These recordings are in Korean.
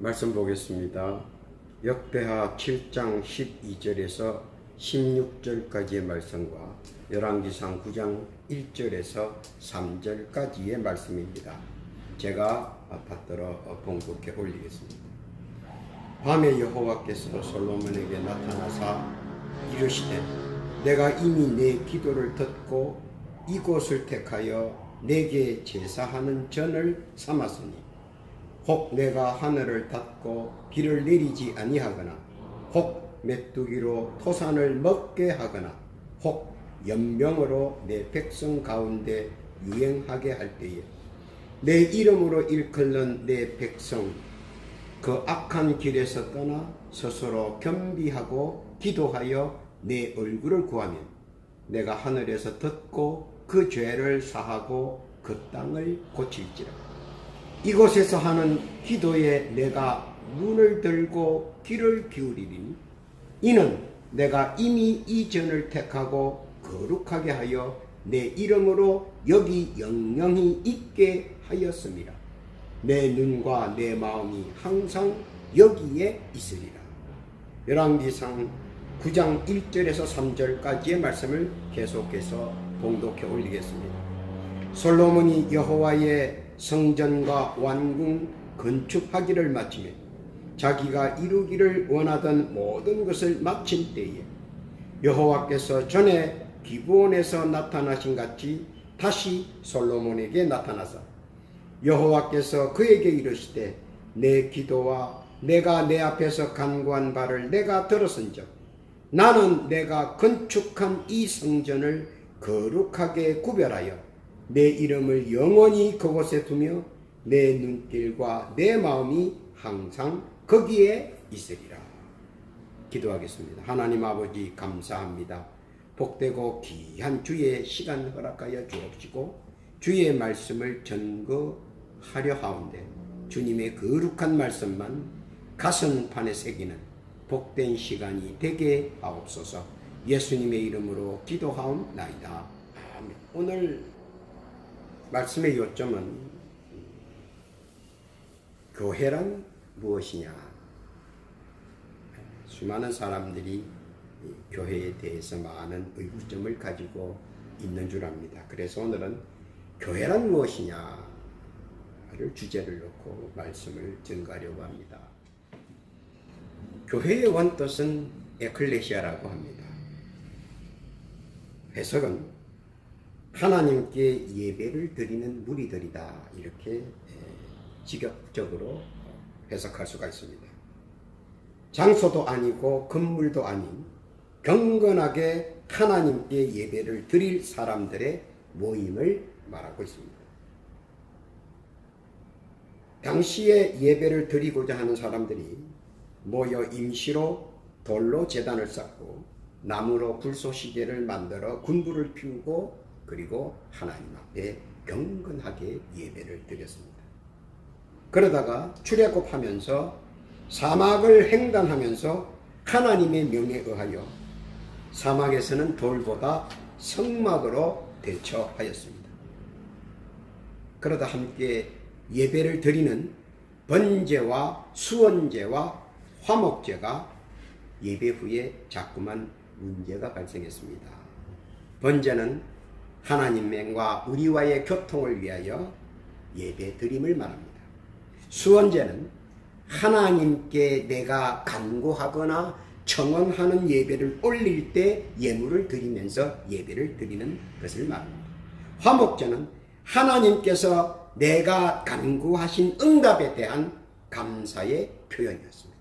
말씀 보겠습니다. 역대하 7장 12절에서 16절까지의 말씀과 열왕기상 9장 1절에서 3절까지의 말씀입니다. 제가 받들어 봉독해 올리겠습니다. 밤에 여호와께서 솔로몬에게 나타나사 이르시되 내가 이미 내 기도를 듣고 이곳을 택하여 내게 제사하는 전을 삼았으니 혹 내가 하늘을 닫고 비를 내리지 아니하거나 혹 메뚜기로 토산을 먹게 하거나 혹 연병으로 내 백성 가운데 유행하게 할 때에 내 이름으로 일컫는 내 백성 그 악한 길에서 떠나 스스로 겸비하고 기도하여 내 얼굴을 구하면 내가 하늘에서 듣고 그 죄를 사하고 그 땅을 고칠지라. 이곳에서 하는 기도에 내가 눈을 들고 귀를 기울이리니 이는 내가 이미 이 전을 택하고 거룩하게 하여 내 이름으로 여기 영영히 있게 하였음이라. 내 눈과 내 마음이 항상 여기에 있으리라. 열왕기상 9장 1절에서 3절까지의 말씀을 계속해서 봉독해 올리겠습니다. 솔로몬이 여호와의 성전과 왕궁 건축하기를 마치며 자기가 이루기를 원하던 모든 것을 마친 때에 여호와께서 전에 기브온에서 나타나신 같이 다시 솔로몬에게 나타나사 여호와께서 그에게 이르시되 내 기도와 내가 내 앞에서 간구한 바를 내가 들었은즉 나는 내가 건축한 이 성전을 거룩하게 구별하여 내 이름을 영원히 그곳에 두며 내 눈길과 내 마음이 항상 거기에 있으리라. 기도하겠습니다. 하나님 아버지 감사합니다. 복되고 귀한 주의 시간 허락하여 주옵시고 주의 말씀을 전거하려 하온데 주님의 거룩한 말씀만 가슴판에 새기는 복된 시간이 되게 하옵소서. 예수님의 이름으로 기도하옵나이다. 아멘. 오늘 말씀의 요점은 교회란 무엇이냐. 수많은 사람들이 교회에 대해서 많은 의구점을 가지고 있는 줄 압니다. 그래서 오늘은 교회란 무엇이냐를 주제를 놓고 말씀을 전가하려고 합니다. 교회의 원뜻은 에클레시아라고 합니다. 해석은 하나님께 예배를 드리는 무리들이다, 이렇게 직역적으로 해석할 수가 있습니다. 장소도 아니고 건물도 아닌 경건하게 하나님께 예배를 드릴 사람들의 모임을 말하고 있습니다. 당시에 예배를 드리고자 하는 사람들이 모여 임시로 돌로 제단을 쌓고 나무로 불쏘시개를 만들어 군부를 피우고 그리고 하나님 앞에 경건하게 예배를 드렸습니다. 그러다가 출애굽하면서 사막을 횡단하면서 하나님의 명에 의하여 사막에서는 돌보다 성막으로 대처하였습니다. 그러다 함께 예배를 드리는 번제와 수원제와 화목제가 예배 후에 자꾸만 문제가 발생했습니다. 번제는 하나님과 우리와의 교통을 위하여 예배 드림을 말합니다. 수원제는 하나님께 내가 간구하거나 청원하는 예배를 올릴 때 예물을 드리면서 예배를 드리는 것을 말합니다. 화목제는 하나님께서 내가 간구하신 응답에 대한 감사의 표현이었습니다.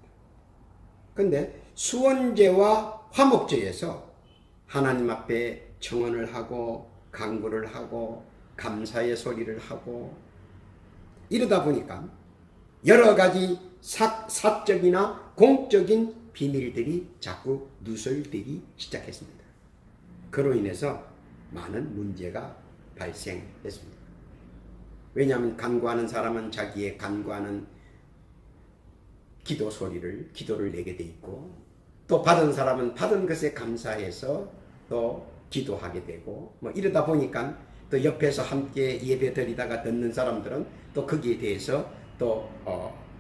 그런데 수원제와 화목제에서 하나님 앞에 청원을 하고 간구를 하고 감사의 소리를 하고 이러다 보니까 여러 가지 사적이나 공적인 비밀들이 자꾸 누설되기 시작했습니다. 그로 인해서 많은 문제가 발생했습니다. 왜냐하면 간구하는 사람은 자기의 간구하는 기도를 내게 돼 있고 또 받은 사람은 받은 것에 감사해서 또 기도하게 되고 이러다 보니까 또 옆에서 함께 예배 드리다가 듣는 사람들은 또 거기에 대해서 또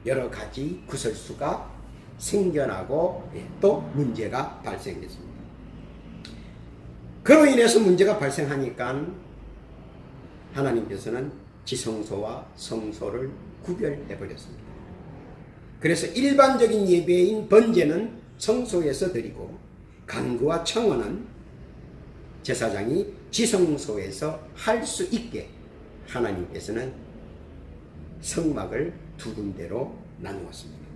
여러 가지 구설수가 생겨나고 또 문제가 발생했습니다. 그로 인해서 문제가 발생하니까 하나님께서는 지성소와 성소를 구별해 버렸습니다. 그래서 일반적인 예배인 번제는 성소에서 드리고 간구와 청원은 제사장이 지성소에서 할 수 있게 하나님께서는 성막을 두 군데로 나누었습니다.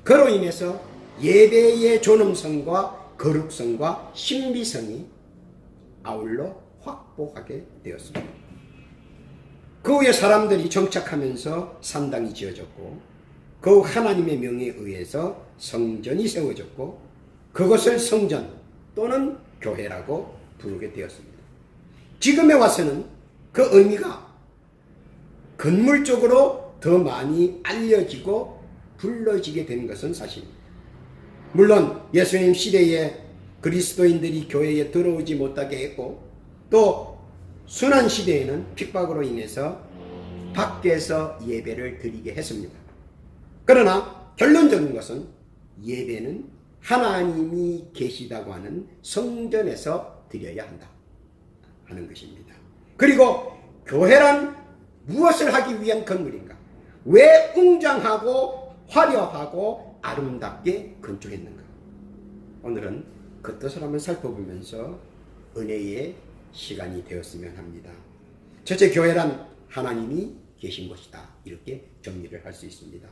그로 인해서 예배의 존엄성과 거룩성과 신비성이 아울러 확보하게 되었습니다. 그 후에 사람들이 정착하면서 산당이 지어졌고 그 후 하나님의 명에 의해서 성전이 세워졌고 그것을 성전 또는 교회라고 부르게 되었습니다. 지금에 와서는 그 의미가 건물적으로 더 많이 알려지고 불러지게 된 것은 사실입니다. 물론 예수님 시대에 그리스도인들이 교회에 들어오지 못하게 했고 또 순환 시대에는 핍박으로 인해서 밖에서 예배를 드리게 했습니다. 그러나 결론적인 것은 예배는 하나님이 계시다고 하는 성전에서 드려야 한다 하는 것입니다. 그리고 교회란 무엇을 하기 위한 건물인가? 왜 웅장하고 화려하고 아름답게 건축했는가? 오늘은 그 뜻을 한번 살펴보면서 은혜의 시간이 되었으면 합니다. 첫째, 교회란 하나님이 계신 곳이다. 이렇게 정리를 할 수 있습니다.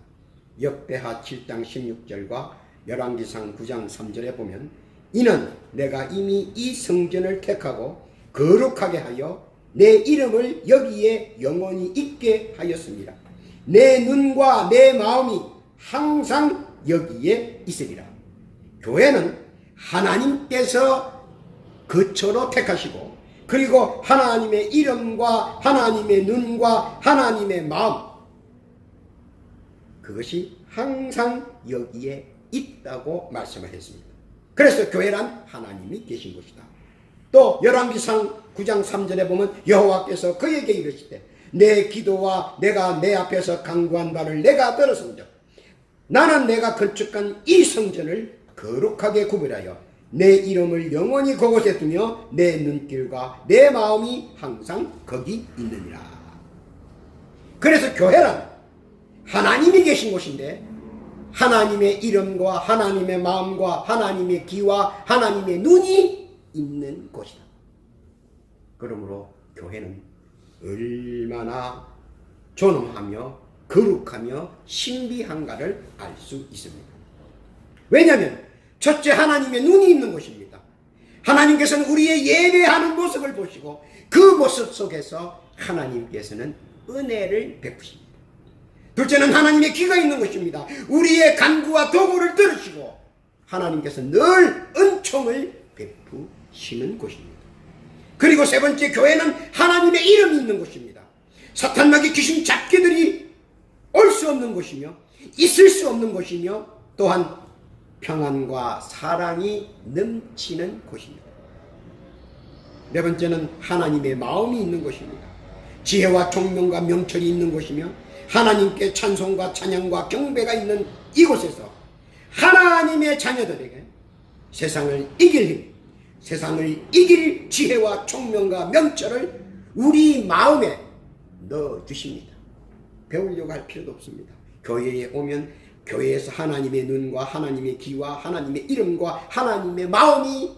역대하 7장 16절과 열왕기상 9장 3절에 보면 이는 내가 이미 이 성전을 택하고 거룩하게 하여 내 이름을 여기에 영원히 있게 하였습니다. 내 눈과 내 마음이 항상 여기에 있으리라. 교회는 하나님께서 거처로 택하시고 그리고 하나님의 이름과 하나님의 눈과 하나님의 마음 그것이 항상 여기에 있다고 말씀을 했습니다. 그래서 교회란 하나님이 계신 곳이다. 또 열왕기상 9장 3절에 보면 여호와께서 그에게 이르시되 내 기도와 내가 내 앞에서 간구한 바를 내가 들었은즉 나는 내가 건축한 이 성전을 거룩하게 구별하여 내 이름을 영원히 그곳에 두며 내 눈길과 내 마음이 항상 거기 있느니라. 그래서 교회란 하나님이 계신 곳인데 하나님의 이름과 하나님의 마음과 하나님의 귀와 하나님의 눈이 있는 곳이다. 그러므로 교회는 얼마나 존엄하며 거룩하며 신비한가를 알 수 있습니다. 왜냐하면 첫째, 하나님의 눈이 있는 곳입니다. 하나님께서는 우리의 예배하는 모습을 보시고 그 모습 속에서 하나님께서는 은혜를 베푸십니다. 둘째는 하나님의 귀가 있는 것입니다. 우리의 간구와 도구를 들으시고 하나님께서 늘 은총을 베푸시는 곳입니다. 그리고 세 번째, 교회는 하나님의 이름이 있는 곳입니다. 사탄마귀 귀신 잡기들이 올 수 없는 곳이며 있을 수 없는 곳이며 또한 평안과 사랑이 넘치는 곳입니다. 네 번째는 하나님의 마음이 있는 곳입니다. 지혜와 총명과 명철이 있는 곳이며 하나님께 찬송과 찬양과 경배가 있는 이곳에서 하나님의 자녀들에게 세상을 이길 힘, 세상을 이길 지혜와 총명과 명철을 우리 마음에 넣어주십니다. 배우려고 할 필요도 없습니다. 교회에 오면 교회에서 하나님의 눈과 하나님의 귀와 하나님의 이름과 하나님의 마음이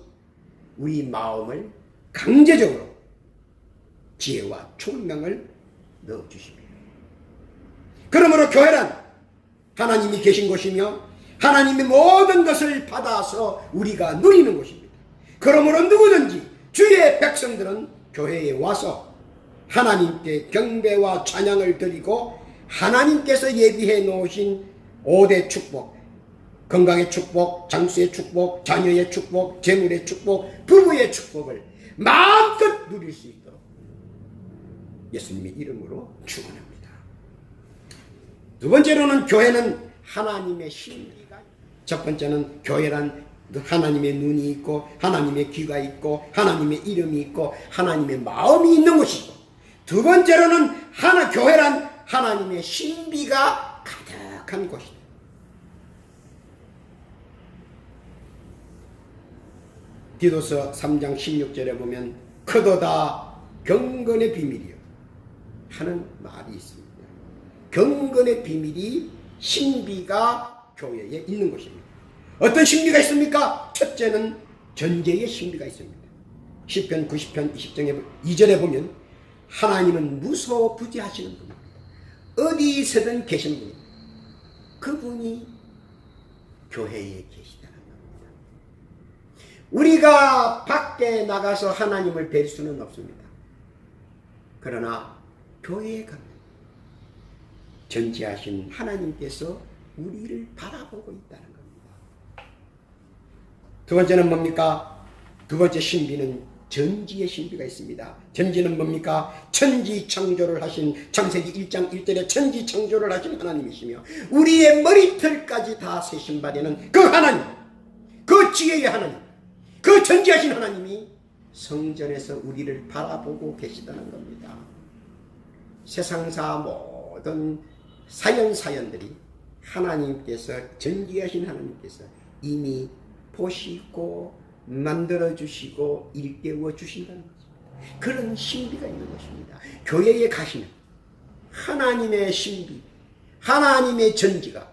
우리 마음을 강제적으로 지혜와 총명을 넣어주십니다. 그러므로 교회란 하나님이 계신 곳이며 하나님의 모든 것을 받아서 우리가 누리는 곳입니다. 그러므로 누구든지 주의 백성들은 교회에 와서 하나님께 경배와 찬양을 드리고 하나님께서 예비해 놓으신 5대 축복, 건강의 축복, 장수의 축복, 자녀의 축복, 재물의 축복, 부부의 축복을 마음껏 누릴 수 있도록 예수님의 이름으로 축원합니다. 두 번째로는 교회는 하나님의 신비가, 첫 번째는 교회란 하나님의 눈이 있고 하나님의 귀가 있고 하나님의 이름이 있고 하나님의 마음이 있는 곳이고, 두 번째로는 교회란 하나님의 신비가 가득 완악한 곳이다. 디도서 3장 16절에 보면 크도다 경건의 비밀이요 하는 말이 있습니다. 경건의 비밀이 신비가 교회에 있는 것입니다. 어떤 신비가 있습니까? 첫째는 전제의 신비가 있습니다. 시편 90편 2절에 보면 하나님은 무소부지하시는 분입니다. 어디서든 계시는 분입니다. 그분이 교회에 계시다는 겁니다. 우리가 밖에 나가서 하나님을 뵐 수는 없습니다. 그러나 교회에 가면 전지하신 하나님께서 우리를 바라보고 있다는 겁니다. 두 번째는 뭡니까? 두 번째 신비는 전지의 신비가 있습니다. 전지는 뭡니까? 천지 창조를 하신 창세기 1장 1절에 천지 창조를 하신 하나님이시며 우리의 머리털까지 다 세신 바 되는 그 하나님, 그 지혜의 하나님, 그 전지하신 하나님이 성전에서 우리를 바라보고 계시다는 겁니다. 세상사 모든 사연들이 하나님께서 전지하신 하나님께서 이미 보시고 만들어주시고 일깨워 주신다는 것입니다. 그런 신비가 있는 것입니다. 교회에 가시면 하나님의 신비, 하나님의 전지가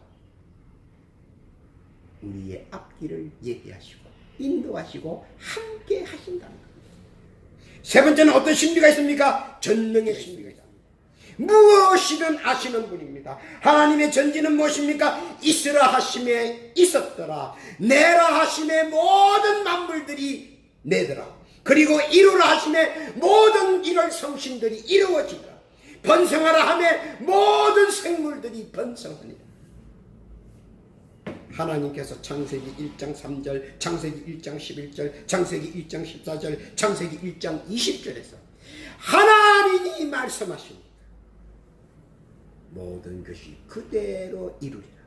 우리의 앞길을 얘기하시고 인도하시고 함께 하신다는 겁니다. 세 번째는 어떤 신비가 있습니까? 전능의 신비가 있습니다. 무엇이든 아시는 분입니다. 하나님의 전지는 무엇입니까? 있으라 하심에 있었더라, 내라 하심에 모든 만물들이 내더라, 그리고 이루라 하심에 모든 이럴 성신들이 이루어지더라, 번성하라 하매 모든 생물들이 번성하니라. 하나님께서 창세기 1장 3절, 창세기 1장 11절, 창세기 1장 14절, 창세기 1장 20절에서 하나님이 말씀하십니다. 모든 것이 그대로 이루리라.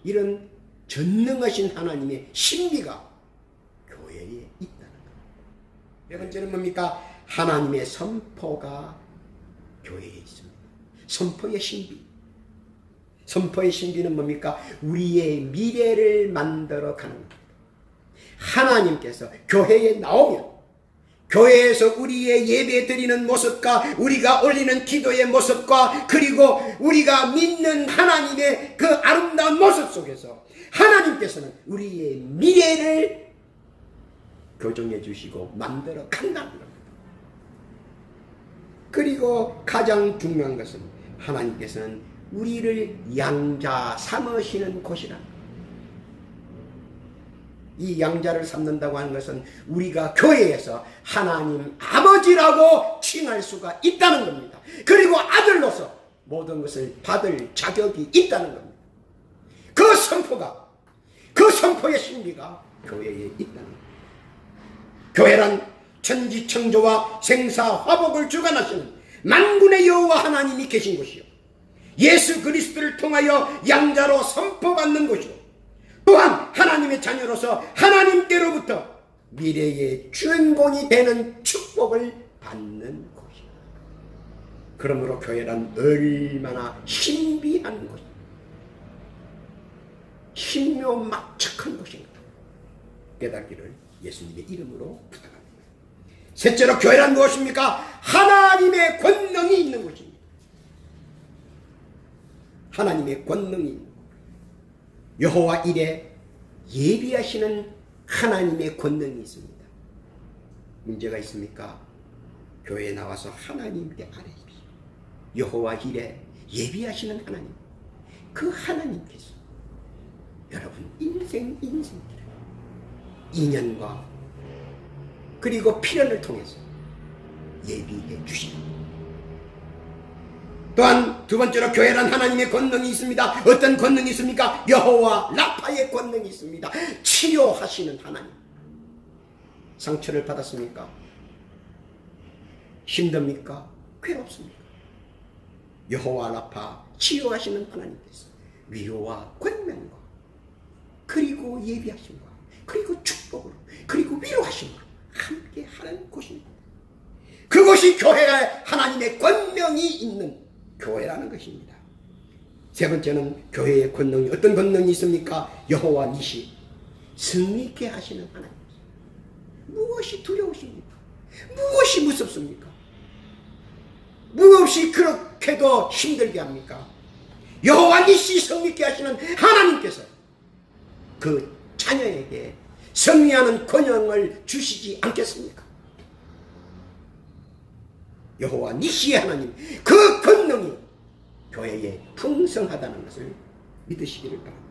이런 전능하신 하나님의 신비가 교회에 있다는 것. 네 번째는 뭡니까? 하나님의 선포가 교회에 있습니다. 선포의 신비. 선포의 신비는 뭡니까? 우리의 미래를 만들어 가는 겁니다. 하나님께서 교회에 나오면 교회에서 우리의 예배 드리는 모습과 우리가 올리는 기도의 모습과 그리고 우리가 믿는 하나님의 그 아름다운 모습 속에서 하나님께서는 우리의 미래를 교정해 주시고 만들어 간다는 겁니다. 그리고 가장 중요한 것은 하나님께서는 우리를 양자 삼으시는 곳이라. 이 양자를 삼는다고 하는 것은 우리가 교회에서 하나님 아버지라고 칭할 수가 있다는 겁니다. 그리고 아들로서 모든 것을 받을 자격이 있다는 겁니다. 그 선포가, 그 선포의 신비가 교회에 있다는 겁니다. 교회란 천지창조와 생사화복을 주관하시는 만군의 여호와 하나님이 계신 곳이요, 예수 그리스도를 통하여 양자로 선포받는 곳이요, 또한 하나님의 자녀로서 하나님께로부터 미래의 주인공이 되는 축복을 받는 곳이다. 그러므로 교회란 얼마나 신비한 곳, 신묘막측한 곳인가 깨닫기를 예수님의 이름으로 부탁합니다. 셋째로 교회란 무엇입니까? 하나님의 권능이 있는 곳입니다. 하나님의 권능이 있는 곳. 여호와 일에 예비하시는 하나님의 권능이 있습니다. 문제가 있습니까? 교회에 나와서 하나님께 아뢰십시오. 여호와 일에 예비하시는 하나님, 그 하나님께서 여러분 인생들을 인연과 그리고 필연을 통해서 예비해 주십니다. 또한 두 번째로 교회란 하나님의 권능이 있습니다. 어떤 권능이 있습니까? 여호와 라파의 권능이 있습니다. 치료하시는 하나님. 상처를 받았습니까? 힘듭니까? 괴롭습니까? 여호와 라파 치료하시는 하나님께서 위로와 권면과 그리고 예비하심과 그리고 축복으로 그리고 위로하심으로 함께 하는 곳입니다. 그것이 교회에 하나님의 권명이 있는 교회라는 것입니다. 세 번째는 교회의 권능이 어떤 권능이 있습니까? 여호와 니시, 승리케 하시는 하나님. 무엇이 두려우십니까? 무엇이 무섭습니까? 무엇이 그렇게도 힘들게 합니까? 여호와 니시, 승리케 하시는 하나님께서 그 자녀에게 승리하는 권능을 주시지 않겠습니까? 여호와 니시의 하나님, 그 권능이 교회에 풍성하다는 것을 믿으시기를 바랍니다.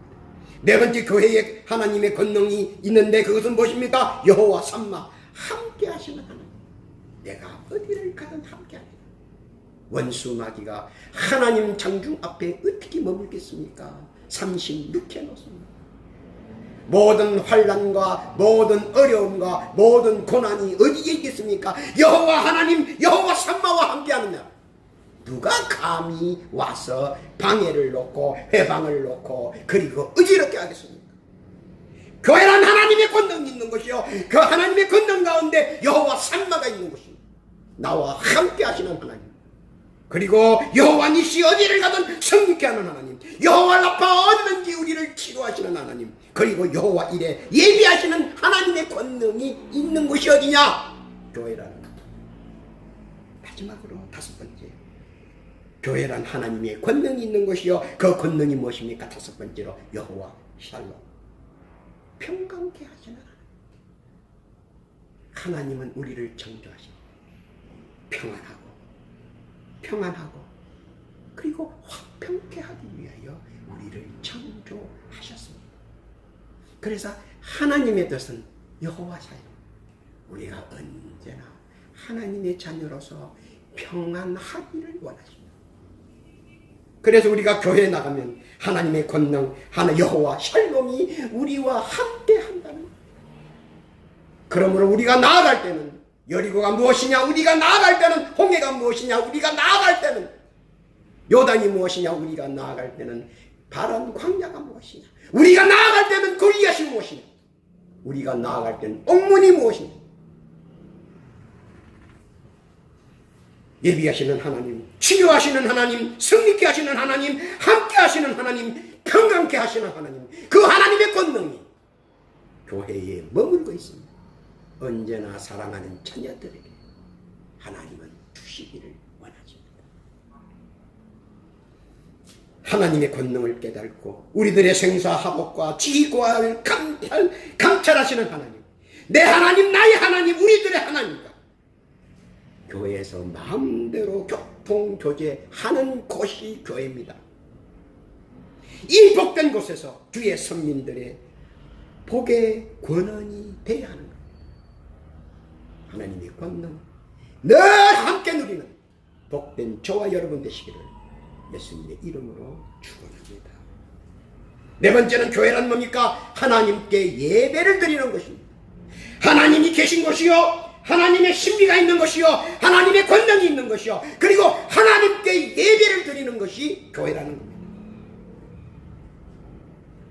네 번째, 교회에 하나님의 권능이 있는데 그것은 무엇입니까? 여호와 삼마, 함께 하시는 하나님. 내가 어디를 가든 함께 하리라. 원수 마귀가 하나님 장중 앞에 어떻게 머물겠습니까? 36해 놓습니다. 모든 환난과 모든 어려움과 모든 고난이 어디에 있겠습니까? 여호와 하나님, 여호와 삼마와 함께하느냐. 누가 감히 와서 방해를 놓고 회방을 놓고 그리고 어지럽게 하겠습니까? 교회란 하나님의 권능이 있는 것이요, 그 하나님의 권능 가운데 여호와 삼마가 있는 것입니다. 나와 함께 하시는 하나님, 그리고 여호와 니시, 어디를 가든 성립케 하는 하나님, 여호와 라파, 어디든지 우리를 치료하시는 하나님, 그리고 여호와 이레, 예비하시는 하나님의 권능이 있는 곳이 어디냐? 교회라는. 마지막으로 다섯 번째, 교회란 하나님의 권능이 있는 것이요, 그 권능이 무엇입니까? 다섯 번째로 여호와 샬롬, 평강케 하시는 하나님. 하나님은 우리를 창조하시고 평안하고 그리고 화평케 하기 위하여 우리를 창조하셨습니다. 그래서 하나님의 뜻은 여호와 샬롬, 우리가 언제나 하나님의 자녀로서 평안하기를 원하십니다. 그래서 우리가 교회에 나가면 하나님의 권능, 여호와 샬롬이 우리와 함께 한다는. 그러므로 우리가 나아갈 때는 여리고가 무엇이냐, 우리가 나아갈 때는 홍해가 무엇이냐, 우리가 나아갈 때는 요단이 무엇이냐, 우리가 나아갈 때는 바람 광야가 무엇이냐, 우리가 나아갈 때는 골리앗이 무엇이냐, 우리가 나아갈 때는 옥문이 무엇이냐. 예비하시는 하나님, 치료하시는 하나님, 승리케 하시는 하나님, 함께 하시는 하나님, 평강케 하시는 하나님, 그 하나님의 권능이 교회에 머물고 있습니다. 언제나 사랑하는 자녀들에게 하나님은 주시기를 원하십니다. 하나님의 권능을 깨닫고 우리들의 생사화복과 지휘고하를 감찰하시는 하나님, 내 하나님, 나의 하나님, 우리들의 하나님과 교회에서 마음대로 교통교제하는 곳이 교회입니다. 이 복된 곳에서 주의 선민들의 복의 권한이 되어야 하는 것. 하나님의 권능 늘 함께 누리는 복된 저와 여러분 되시기를 예수님의 이름으로 축원합니다. 네 번째는 교회란 뭡니까? 하나님께 예배를 드리는 것입니다. 하나님이 계신 곳이요, 하나님의 신비가 있는 것이요, 하나님의 권능이 있는 것이요, 그리고 하나님께 예배를 드리는 것이 교회라는 겁니다.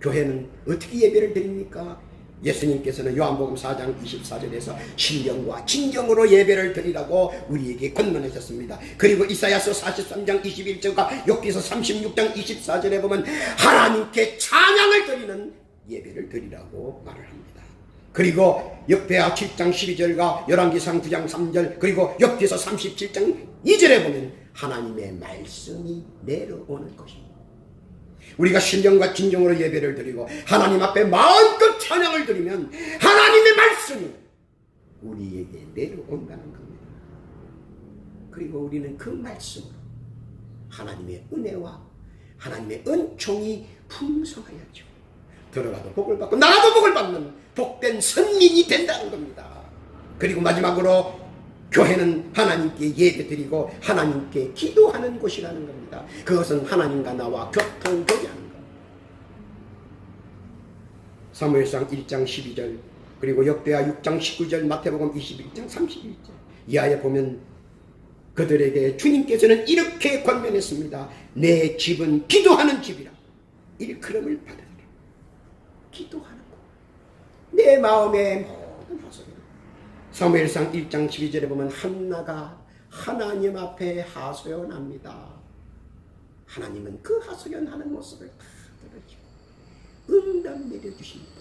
교회는 어떻게 예배를 드립니까? 예수님께서는 요한복음 4장 24절에서 신령과 진정으로 예배를 드리라고 우리에게 권면하셨습니다. 그리고 이사야서 43장 21절과 욥기서 36장 24절에 보면 하나님께 찬양을 드리는 예배를 드리라고 말을 합니다. 그리고 역대하 7장 12절과 열왕기상 9장 3절, 그리고 욥기서 37장 2절에 보면 하나님의 말씀이 내려오는 것입니다. 우리가 신령과 진정으로 예배를 드리고 하나님 앞에 마음껏 찬양을 드리면 하나님의 말씀이 우리에게 내려온다는 겁니다. 그리고 우리는 그 말씀으로 하나님의 은혜와 하나님의 은총이 풍성하였죠. 들어가도 복을 받고 나가도 복을 받는 복된 선민이 된다는 겁니다. 그리고 마지막으로 교회는 하나님께 예배드리고 하나님께 기도하는 곳이라는 겁니다. 그것은 하나님과 나와 교통교제하는 것. 사무엘상 1장 12절, 그리고 역대하 6장 19절, 마태복음 21장 31절 이하에 보면 그들에게 주님께서는 이렇게 권면했습니다. 내 집은 기도하는 집이라. 일컬음을 받으리라. 기도하는 것. 내 마음의 모든 하소연. 사무엘상 1장 12절에 보면 한나가 하나님 앞에 하소연합니다. 하나님은 그 하소연하는 모습을 다 들어주고 응답 내려주십니다.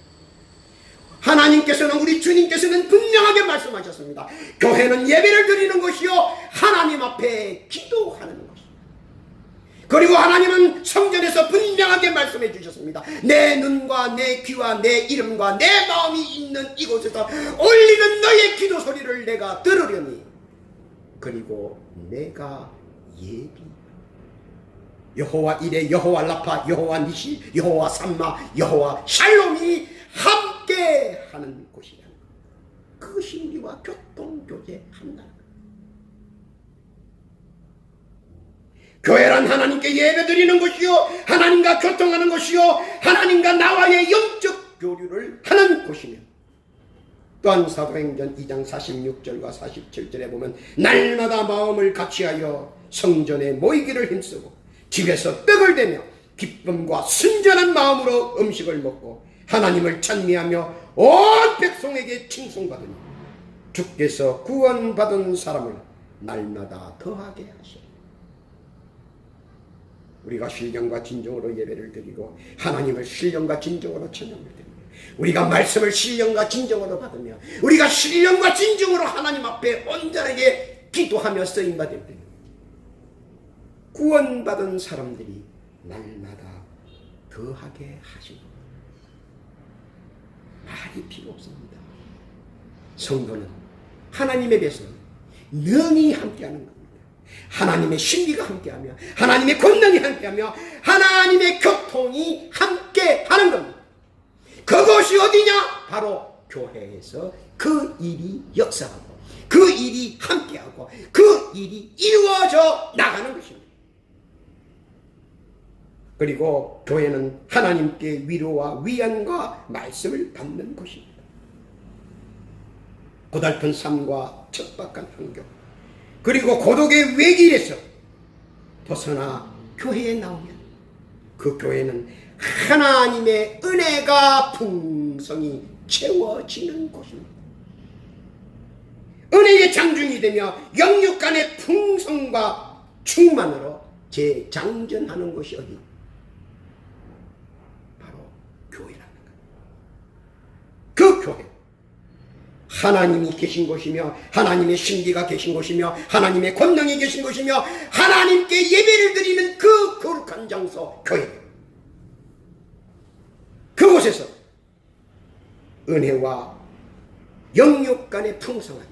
하나님께서는, 우리 주님께서는 분명하게 말씀하셨습니다. 교회는 예배를 드리는 것이요 하나님 앞에 기도하는 것입니다. 그리고 하나님은 성전에서 분명하게 말씀해 주셨습니다. 내 눈과 내 귀와 내 이름과 내 마음이 있는 이곳에서 올리는 너의 기도 소리를 내가 들으려니, 그리고 내가 예비, 여호와 이레, 여호와 라파, 여호와 니시, 여호와 삼마, 여호와 샬롬이 함께 하는 곳이라는 것. 그 신비와 교통교제한다는 것. 교회란 하나님께 예배드리는 것이요 하나님과 교통하는 것이요 하나님과 나와의 영적 교류를 하는 곳이며, 또한 사도행전 2장 46절과 47절에 보면 날마다 마음을 같이하여 성전에 모이기를 힘쓰고 집에서 떡을 대며 기쁨과 순전한 마음으로 음식을 먹고 하나님을 찬미하며 온 백성에게 칭송받으니 주께서 구원받은 사람을 날마다 더하게 하시니. 우리가 신령과 진정으로 예배를 드리고 하나님을 신령과 진정으로 찬양을 드리며, 우리가 말씀을 신령과 진정으로 받으며, 우리가 신령과 진정으로 하나님 앞에 온전하게 기도하며 쓰임받을 때 구원받은 사람들이 날마다 더하게 하시고, 말이 필요 없습니다. 성도는 하나님의 배수는 능히 함께하는 겁니다. 하나님의 신비가 함께하며 하나님의 권능이 함께하며 하나님의 교통이 함께하는 겁니다. 그것이 어디냐? 바로 교회에서 그 일이 역사하고 그 일이 함께하고 그 일이 이루어져 나가는 것입니다. 그리고 교회는 하나님께 위로와 위안과 말씀을 받는 곳입니다. 고달픈 삶과 척박한 환경, 그리고 고독의 외길에서 벗어나 교회에 나오면 그 교회는 하나님의 은혜가 풍성히 채워지는 곳입니다. 은혜의 장중이 되며 영육간의 풍성과 충만으로 재장전하는 것이 어디? 바로 교회라는 것. 그 교회, 하나님이 계신 곳이며 하나님의 신비가 계신 곳이며 하나님의 권능이 계신 곳이며 하나님께 예배를 드리는 그 거룩한 장소, 교회. 그곳에서 은혜와 영육 간의 풍성한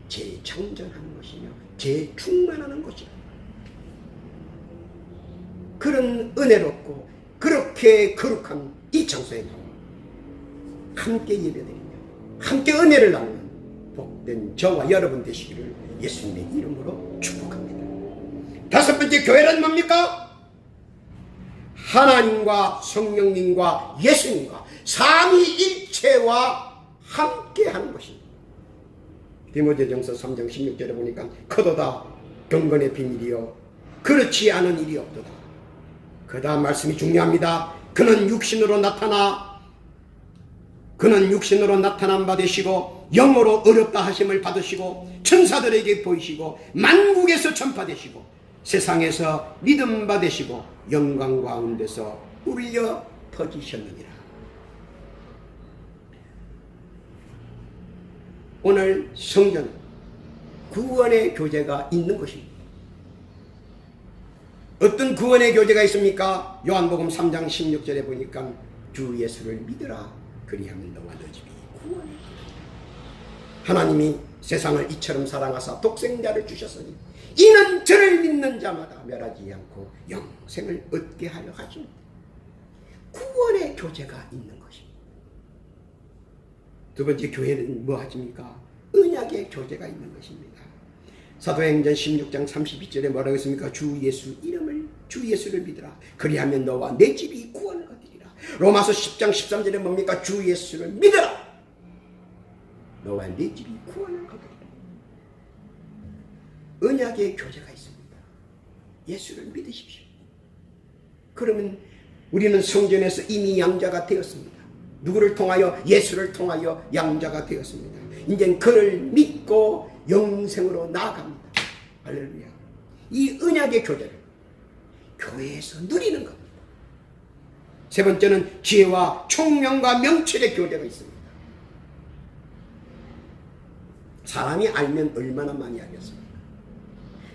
재창전하는 것이며 재충만하는 것이다. 그런 은혜롭고 그렇게 거룩한 이 장소에 나와 함께 예배드리며 함께 은혜를 나누는 복된 저와 여러분 되시기를 예수님의 이름으로 축복합니다. 다섯 번째, 교회란 뭡니까? 하나님과 성령님과 예수님과 삼위일체와 함께하는 것입니다. 디모데전서 3장 16절에 보니까 커도다 경건의 비밀이요 그렇지 않은 일이 없도다. 그 다음 말씀이 중요합니다. 그는 육신으로 나타난 바 되시고 영으로 어렵다 하심을 받으시고 천사들에게 보이시고 만국에서 전파되시고 세상에서 믿음 받으시고 영광 가운데서 울려 터지셨느니라. 오늘 성전은 구원의 교제가 있는 것입니다. 어떤 구원의 교제가 있습니까? 요한복음 3장 16절에 보니까 주 예수를 믿으라 그리하면 너와 너 집이 구원을 받으리라. 하나님이 세상을 이처럼 사랑하사 독생자를 주셨으니 이는 저를 믿는 자마다 멸하지 않고 영생을 얻게 하려 하십니다. 구원의 교제가 있는 것입니다. 두 번째, 교회는 뭐 하십니까? 언약의 교제가 있는 것입니다. 사도행전 16장 32절에 뭐라고 했습니까? 주 예수를 믿으라 그리하면 너와 내 집이 구원을 얻으리라. 로마서 10장 13절에 뭡니까? 주 예수를 믿으라 너와 내 집이 구원을 얻으리라. 언약의 교제가 있습니다. 예수를 믿으십시오. 그러면 우리는 성전에서 이미 양자가 되었습니다. 누구를 통하여? 예수를 통하여 양자가 되었습니다. 이제 그를 믿고 영생으로 나아갑니다. 할렐루야. 이 언약의 교제를 교회에서 누리는 겁니다. 세 번째는 지혜와 총명과 명철의 교제가 있습니다. 사람이 알면 얼마나 많이 알겠습니까?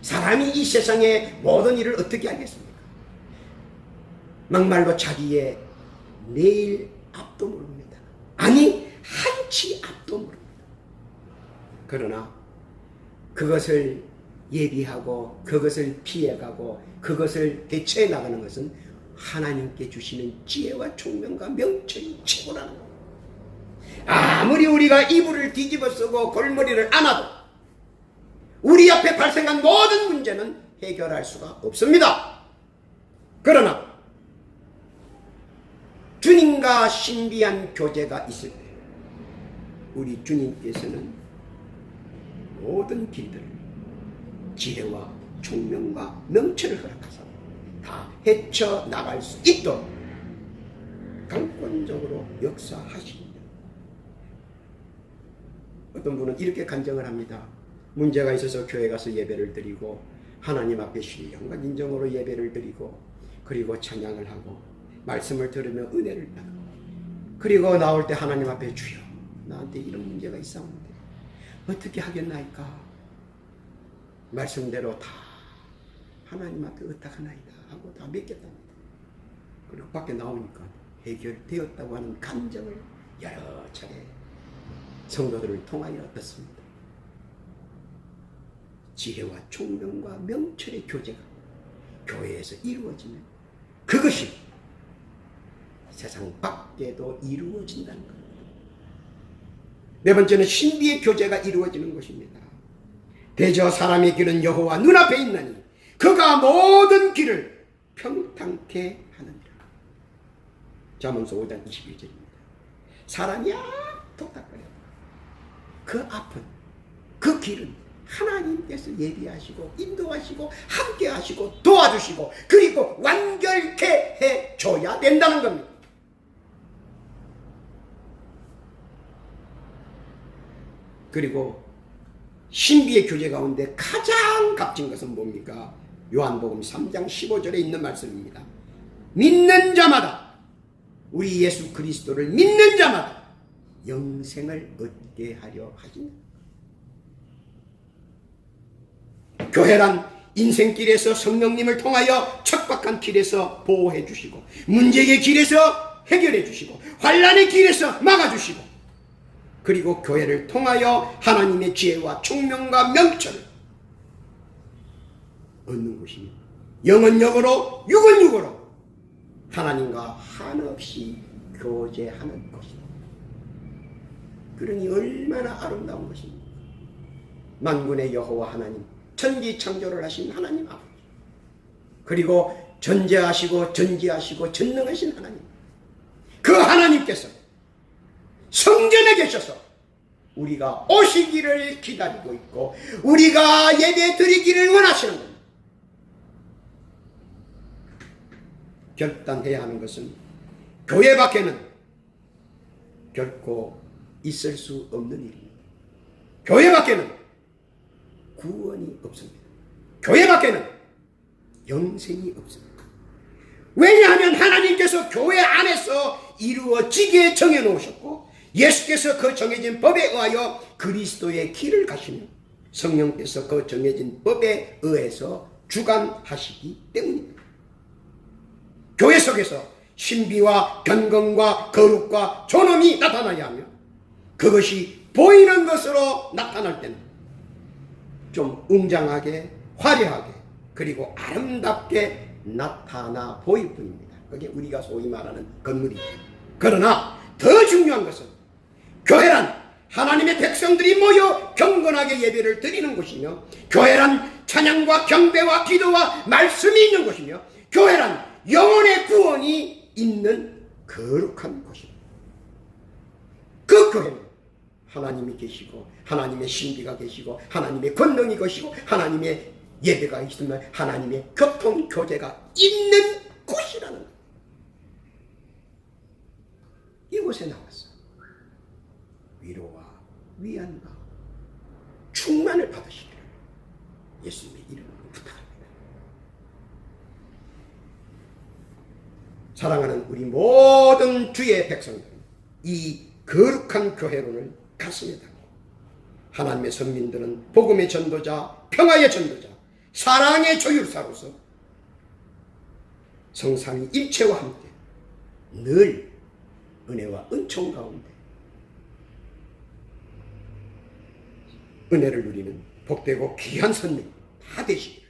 사람이 이 세상의 모든 일을 어떻게 알겠습니까? 막말로 자기의 내일 앞도 모릅니다. 아니 한치 앞도 모릅니다. 그러나 그것을 예비하고 그것을 피해가고 그것을 대처해 나가는 것은 하나님께 주시는 지혜와 총명과 명철이 최고라는 겁니다. 아무리 우리가 이불을 뒤집어 쓰고 골머리를 안아도 우리 앞에 발생한 모든 문제는 해결할 수가 없습니다. 그러나 주님과 신비한 교제가 있을 때 우리 주님께서는 모든 길들을 지혜와 총명과 명철을 허락하사 다 헤쳐나갈 수 있도록 강권적으로 역사하십니다. 어떤 분은 이렇게 간증을 합니다. 문제가 있어서 교회 가서 예배를 드리고 하나님 앞에 신령과 인정으로 예배를 드리고 그리고 찬양을 하고 말씀을 들으며 은혜를 받고 그리고 나올 때 하나님 앞에 주여 나한테 이런 문제가 있었는데 어떻게 하겠나이까 말씀대로 다 하나님 앞에 의탁하나이다 하고 다 맡겼답니다. 그리고 밖에 나오니까 해결되었다고 하는 감정을 여러 차례 성도들을 통하여 얻었습니다. 지혜와 총명과 명철의 교제가 교회에서 이루어지면 그것이 세상 밖에도 이루어진다는 겁니다. 네 번째는 신비의 교제가 이루어지는 것입니다. 대저 사람의 길은 여호와 눈앞에 있나니 그가 모든 길을 평탄케 하느니라. 잠언서 5장 21절입니다. 사람이 토닥거려 그 앞은 그 길은 하나님께서 예비하시고 인도하시고 함께 하시고 도와주시고 그리고 완결케 해줘야 된다는 겁니다. 그리고 신비의 교제 가운데 가장 값진 것은 뭡니까? 요한복음 3장 15절에 있는 말씀입니다. 믿는 자마다 우리 예수 그리스도를 믿는 자마다 영생을 얻게 하려 하신다. 교회란 인생길에서 성령님을 통하여 척박한 길에서 보호해 주시고 문제의 길에서 해결해 주시고 환난의 길에서 막아주시고 그리고 교회를 통하여 하나님의 지혜와 총명과 명철을 얻는 곳입니다. 영은 영으로 육은 육으로 하나님과 한없이 교제하는 것입니다. 그러니 얼마나 아름다운 것입니다. 만군의 여호와 하나님 천지 창조를 하신 하나님 아버지 그리고 전제하시고 전지하시고 전능하신 하나님 그 하나님께서 성전에 계셔서 우리가 오시기를 기다리고 있고 우리가 예배 드리기를 원하시는 겁니다. 결단해야 하는 것은 교회 밖에는 결코 있을 수 없는 일입니다. 교회 밖에는 구원이 없습니다. 교회 밖에는 영생이 없습니다. 왜냐하면 하나님께서 교회 안에서 이루어지게 정해놓으셨고 예수께서 그 정해진 법에 의하여 그리스도의 길을 가시며 성령께서 그 정해진 법에 의해서 주관하시기 때문입니다. 교회 속에서 신비와 견검과 거룩과 존엄이 나타나야 하며 그것이 보이는 것으로 나타날 때는 좀 웅장하게 화려하게 그리고 아름답게 나타나 보일 뿐입니다. 그게 우리가 소위 말하는 건물이죠. 그러나 더 중요한 것은 교회란 하나님의 백성들이 모여 경건하게 예배를 드리는 곳이며 교회란 찬양과 경배와 기도와 말씀이 있는 곳이며 교회란 영혼의 구원이 있는 거룩한 곳입니다. 그 교회는 하나님이 계시고 하나님의 신비가 계시고 하나님의 권능이 계시고 하나님의 예배가 있으면 하나님의 교통 교제가 있는 곳이라는 것. 이곳에 나와서 위로와 위안과 충만을 받으시기를 예수님의 이름으로 부탁합니다. 사랑하는 우리 모든 주의 백성들은 이 거룩한 교회론을 가슴에 담고 하나님의 선민들은 복음의 전도자, 평화의 전도자, 사랑의 조율사로서 성삼위 일체와 함께 늘 은혜와 은총 가운데 은혜를 누리는 복되고 귀한 선민 다 되시길